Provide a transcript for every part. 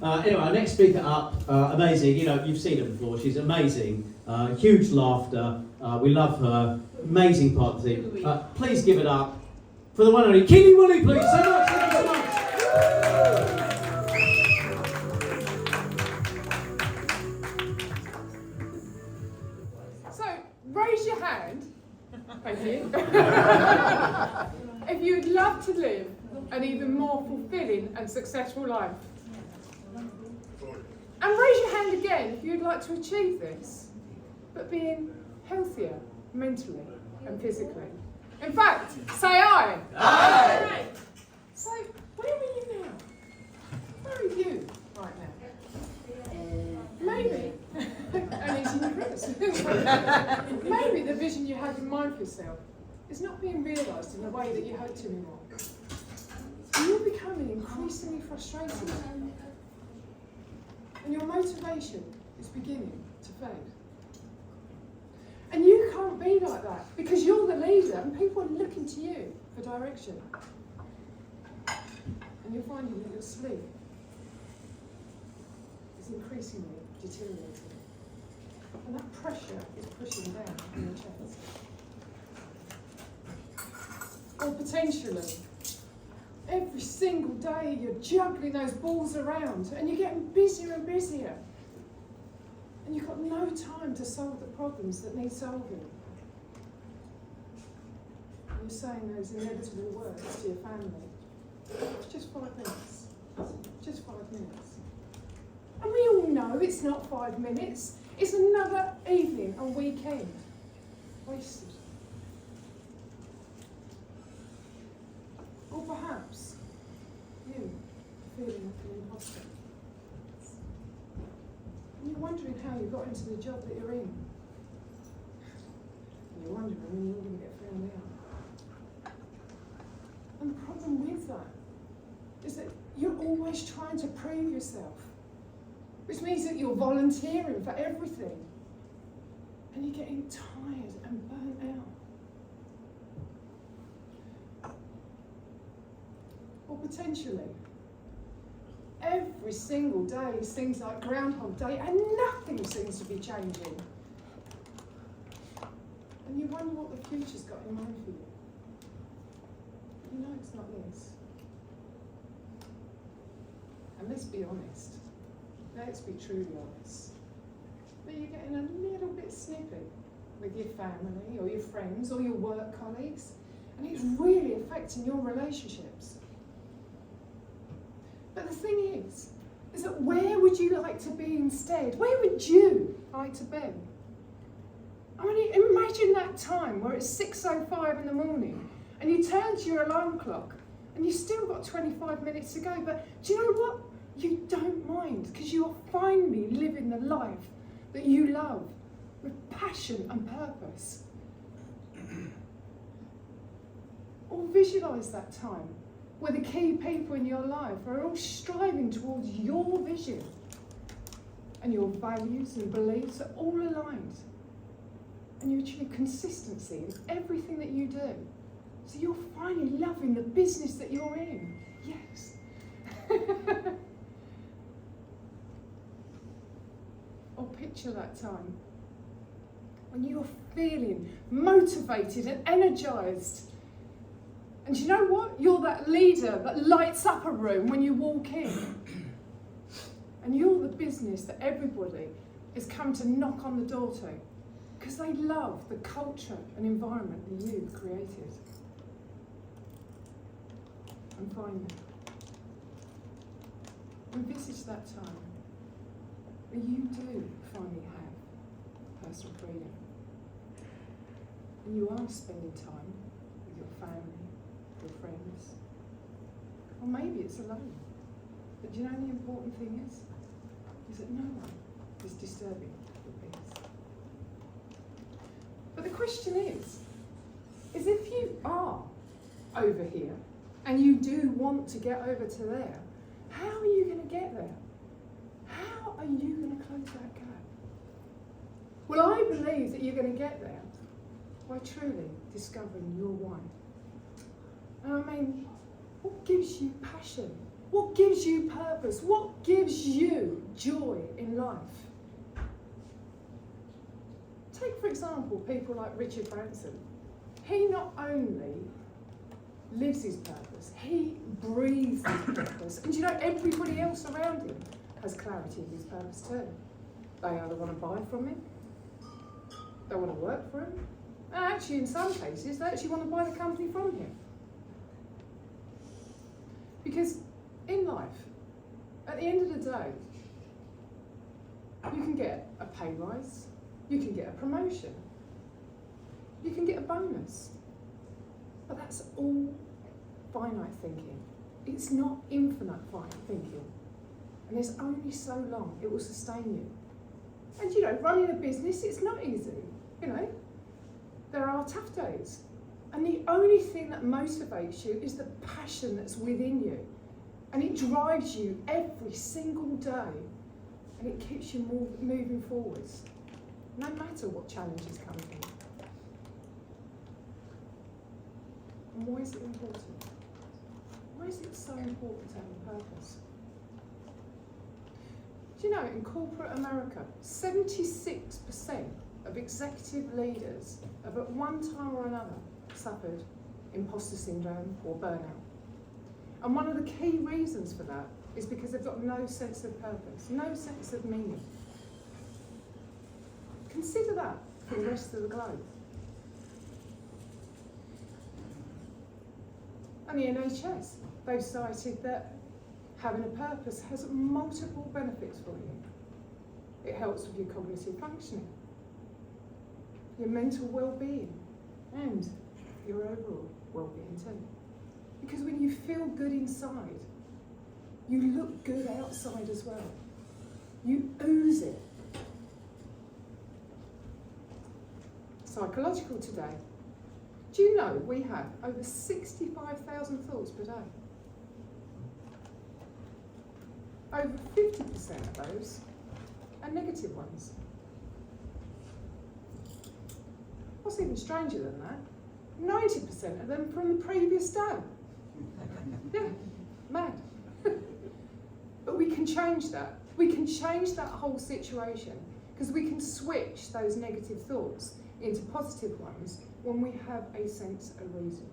Anyway, our next speaker up, amazing. You know, you've seen her before. She's amazing. Huge laughter. We love her. Amazing part of the team. Please give it up for the one and only Keely, please. So much. Thank you so much. So, raise your hand. Thank you. If you'd love to live an even more fulfilling and successful life. And raise your hand again if you'd like to achieve this, but being healthier mentally and physically. In fact, say aye. Aye. So, where are you now? Where are you right now? Maybe, and it's in Chris. Maybe the vision you had in mind for yourself is not being realised in the way that you hoped anymore. And you're becoming increasingly frustrated. And your motivation is beginning to fade. And you can't be like that because you're the leader and people are looking to you for direction. And you're finding that your sleep is increasingly deteriorating. And that pressure is pushing down on your chest. Or potentially, every single day you're juggling those balls around and you're getting busier and busier. And you've got no time to solve the problems that need solving. And you're saying those inevitable words to your family. It's just 5 minutes. Just 5 minutes. And we all know it's not 5 minutes. It's another evening and weekend wasted. Or perhaps you are feeling like an imposter. And you're wondering how you got into the job that you're in. And you're wondering when you're going to get found out. And the problem with that is that you're always trying to prove yourself, which means that you're volunteering for everything. And you're getting tired and burnt out. Or potentially, every single day seems like Groundhog Day and nothing seems to be changing. And you wonder what the future's got in mind for you. You know it's not this. And let's be honest. Let's be truly honest. But you're getting a little bit snippy with your family or your friends or your work colleagues. And it's really affecting your relationships. But the thing is that where would you like to be instead? Where would you like to be? I mean, imagine that time where it's 6:05 in the morning and you turn to your alarm clock and you've still got 25 minutes to go. But do you know what? You don't mind because you are finally living the life that you love with passion and purpose. Or visualise that time where the key people in your life are all striving towards your vision and your values and beliefs are all aligned. And you achieve consistency in everything that you do. So you're finally loving the business that you're in. Yes. Or picture that time when you're feeling motivated and energised. And you know what? You're that leader that lights up a room when you walk in. And you're the business that everybody has come to knock on the door to because they love the culture and environment that you've created. And finally, envisage that time where you do finally have personal freedom. And you are spending time with your family, your friends, or maybe it's alone. But do you know the important thing is that no one is disturbing your peace. But the question is if you are over here and you do want to get over to there, how are you going to get there? How are you going to close that gap? Well, I believe that you're going to get there by truly discovering your why. And I mean, what gives you passion What gives you purpose? What gives you joy in life? Take, for example, people like Richard Branson. He not only lives his purpose, he breathes his purpose. And you know, everybody else around him has clarity of his purpose too. They either want to buy from him, they want to work for him, and actually in some cases they actually want to buy the company from him. Because in life, at the end of the day, you can get a pay rise, you can get a promotion, you can get a bonus. But that's all finite thinking. It's not infinite finite thinking. And there's only so long it will sustain you. And you know, running a business, it's not easy. You know, there are tough days. And the only thing that motivates you is the passion that's within you. And it drives you every single day. And it keeps you moving forwards, no matter what challenges come in. And why is it important? Why is it so important to have a purpose? Do you know, in corporate America, 76% of executive leaders have at one time or another suffered imposter syndrome or burnout. And one of the key reasons for that is because they've got no sense of purpose, no sense of meaning. Consider that for the rest of the globe. And the NHS, they've cited that having a purpose has multiple benefits for you. It helps with your cognitive functioning, your mental well-being, and your overall well-being too. Because when you feel good inside, you look good outside as well. You ooze it. Psychological today. Do you know we have over 65,000 thoughts per day? Over 50% of those are negative ones. What's even stranger than that? 90% of them from the previous day. Yeah, mad. But we can change that. We can change that whole situation because we can switch those negative thoughts into positive ones when we have a sense of reason,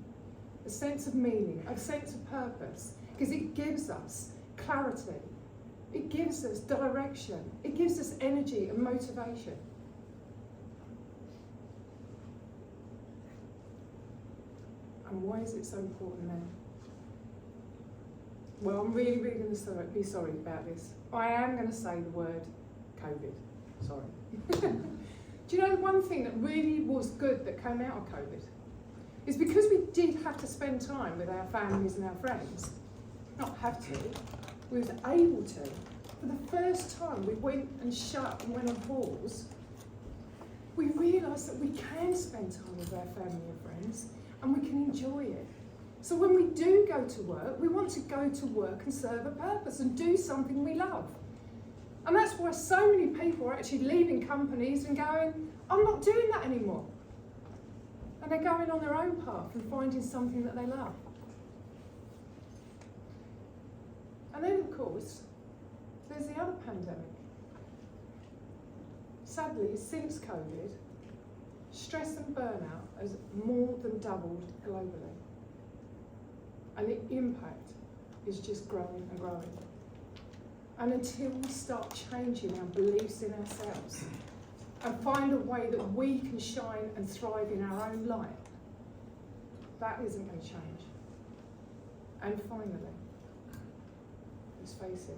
a sense of meaning, a sense of purpose, because it gives us clarity, it gives us direction, it gives us energy and motivation. And why is it so important now? Well, I'm really going to be sorry about this. I am going to say the word COVID. Sorry. Do you know one thing that really was good that came out of COVID? Is because we did have to spend time with our families and our friends. Not have to, we was able to. For the first time we went and shut and went on pause, we realised that we can spend time with our family and friends and we can enjoy it. So when we do go to work, we want to go to work and serve a purpose and do something we love. And that's why so many people are actually leaving companies and going, I'm not doing that anymore. And they're going on their own path and finding something that they love. And then, of course, there's the other pandemic. Sadly, since COVID, stress and burnout has more than doubled globally. And the impact is just growing and growing. And until we start changing our beliefs in ourselves and find a way that we can shine and thrive in our own light, that isn't going to change. And finally, let's face it,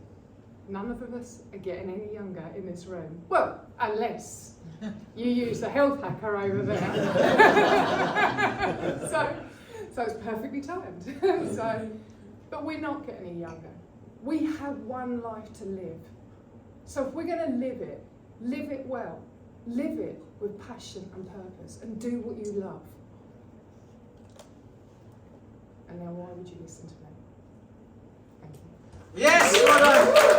none of us are getting any younger in this room. Well, unless you use the health hacker over there. So it's perfectly timed. But we're not getting any younger. We have one life to live. So if we're going to live it well. Live it with passion and purpose and do what you love. And now why would you listen to me? Thank you. Yes! Well done.